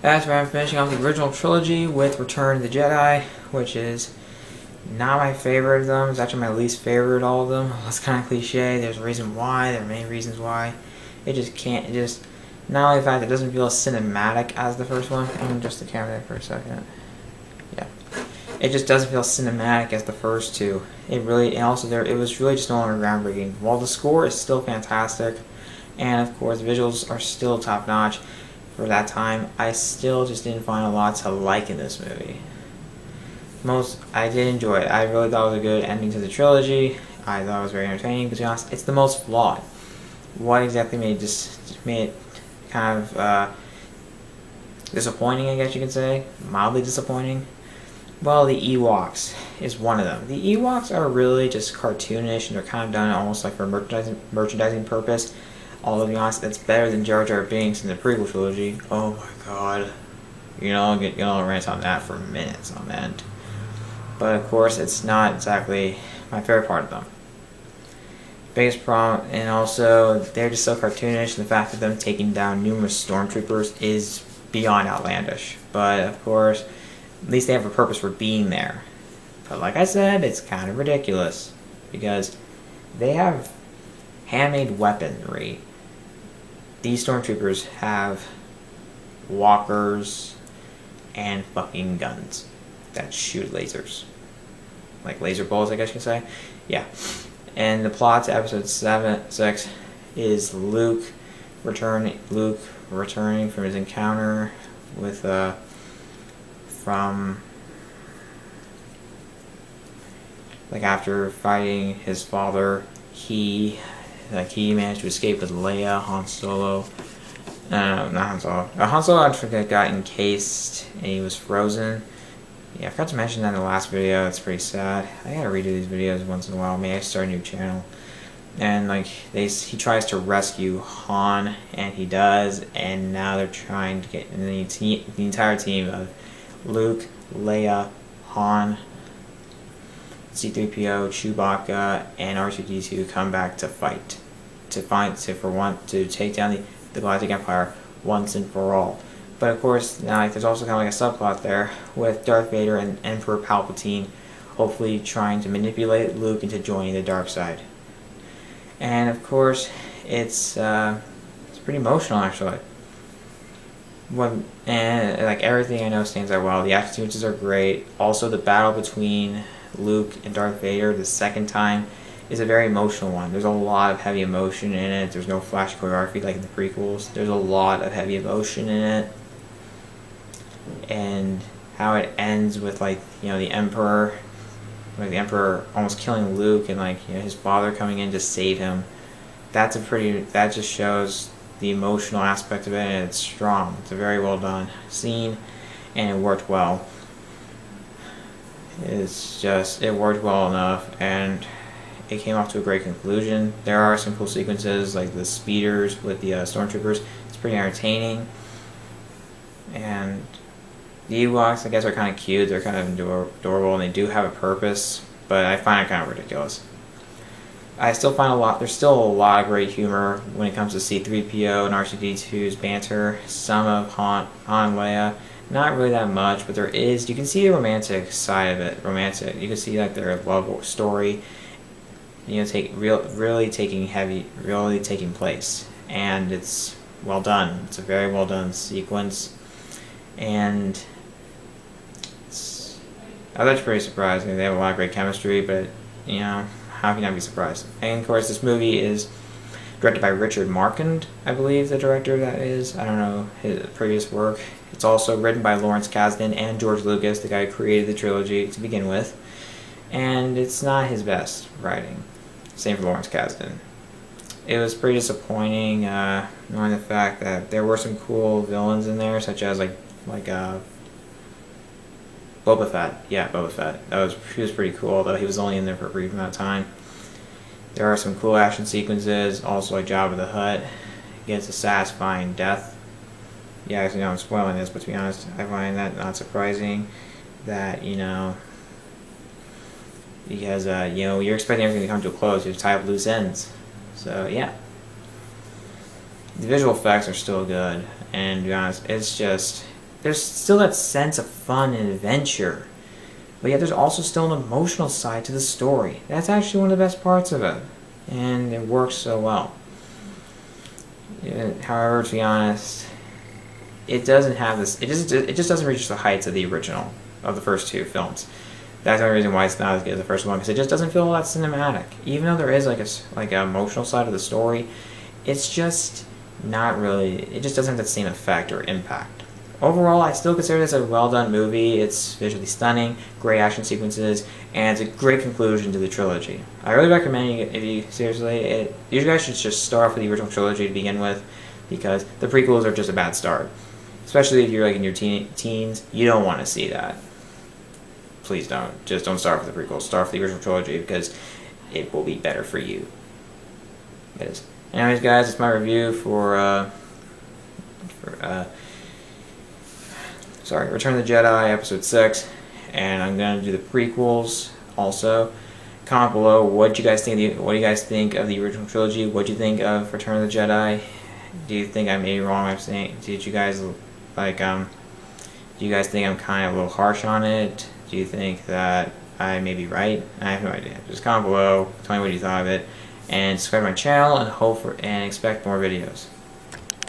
That's where I'm finishing off the original trilogy with Return of the Jedi, which is not my favorite of them. It's actually my least favorite of all of them. It's kind of cliche. There's a reason why. There are many reasons why. It just can't. It just not only the fact that it doesn't feel as cinematic as the first one. Just the camera there for a second. Yeah, it just doesn't feel cinematic as the first two. It really, and also it was really just no longer groundbreaking. While the score is still fantastic, and of course the visuals are still top notch for that time, I still just didn't find a lot to like in this movie. I did enjoy it. I really thought it was a good ending to the trilogy. I thought it was very entertaining, but to be honest, it's the most flawed. What exactly made it kind of disappointing, I guess you could say? Mildly disappointing? Well, the Ewoks is one of them. The Ewoks are really just cartoonish, and they're kind of done almost like for merchandising purpose. Although, to be honest, that's better than Jar Jar Binks in the prequel trilogy. Oh my god. I'll rant on that for minutes on end. But of course, it's not exactly my favorite part of them. Biggest problem, and also, they're just so cartoonish, and the fact of them taking down numerous stormtroopers is beyond outlandish. But of course, at least they have a purpose for being there. But like I said, it's kind of ridiculous, because they have handmade weaponry. These stormtroopers have walkers and fucking guns that shoot lasers. Like laser bullets, I guess you could say. Yeah. And the plot to episode 6 is Luke returning from his encounter with after fighting his father, he managed to escape with Leia, Han Solo. Not Han Solo. Han Solo, I forget, got encased and he was frozen. Yeah, I forgot to mention that in the last video. It's pretty sad. I gotta redo these videos once in a while. Maybe I start a new channel. And he tries to rescue Han, and he does. And now they're trying to get the entire team of Luke, Leia, Han, C-3PO, Chewbacca, and R2-D2 come back to fight, to take down the Galactic Empire once and for all. But of course, now there's also kind of like a subplot there with Darth Vader and Emperor Palpatine hopefully trying to manipulate Luke into joining the dark side. And of course, it's pretty emotional actually. Everything I know stands out well. The action sequences are great. Also, the battle between Luke and Darth Vader the second time is a very emotional one. There's a lot of heavy emotion in it. There's no flash choreography like in the prequels. There's a lot of heavy emotion in it. And how it ends with the Emperor almost killing Luke, and his father coming in to save him. That just shows the emotional aspect of it, and it's strong. It's a very well done scene, and it worked well. It worked well enough, and it came off to a great conclusion. There are some cool sequences, like the speeders with the stormtroopers. It's pretty entertaining. And the Ewoks, I guess, are kind of cute. They're kind of adorable, and they do have a purpose, but I find it kind of ridiculous. I still find there's still a lot of great humor when it comes to C-3PO and R2-D2's banter. Some of Han and Leia, not really that much, but you can see the romantic side of it. You can see their love story, really taking place, and it's well done. It's a very well done sequence, and I thought it was pretty surprising. They have a lot of great chemistry, but how can you not be surprised? And of course, this movie is directed by Richard Marquand, I believe the director that is. I don't know his previous work. It's also written by Lawrence Kasdan and George Lucas, the guy who created the trilogy to begin with. And it's not his best writing. Same for Lawrence Kasdan. It was pretty disappointing, knowing the fact that there were some cool villains in there, such as Boba Fett. Yeah, Boba Fett. He was pretty cool, though he was only in there for a brief amount of time. There are some cool action sequences, also like Jabba the Hutt gets a satisfying death. Yeah, actually, I'm spoiling this, but to be honest, I find that not surprising. That because you're expecting everything to come to a close, you have to tie up loose ends. So yeah, the visual effects are still good, and to be honest, it's just there's still that sense of fun and adventure, but yet there's also still an emotional side to the story. That's actually one of the best parts of it, and it works so well. However, to be honest, it doesn't have this. It just doesn't reach the heights of the original, of the first two films. That's the only reason why it's not as good as the first one, because it just doesn't feel that cinematic. Even though there is like an emotional side of the story, it's just not really. It just doesn't have the same effect or impact. Overall, I still consider this a well done movie. It's visually stunning, great action sequences, and it's a great conclusion to the trilogy. I really recommend it if you seriously. You guys should just start off with the original trilogy to begin with, because the prequels are just a bad start. Especially if you're like in your teens, you don't want to see that. Please don't. Just don't start with the prequels. Start with the original trilogy because it will be better for you. It is. Anyways, guys, it's my review for Return of the Jedi, Episode 6, and I'm gonna do the prequels also. Comment below what you guys think. What do you guys think of the original trilogy? What do you think of Return of the Jedi? Do you think I made it wrong? I'm saying. Did you guys like Do you guys think I'm kind of a little harsh on it? Do you think that I may be right? I have no idea. Just comment below. Tell me what you thought of it, and subscribe to my channel and expect more videos.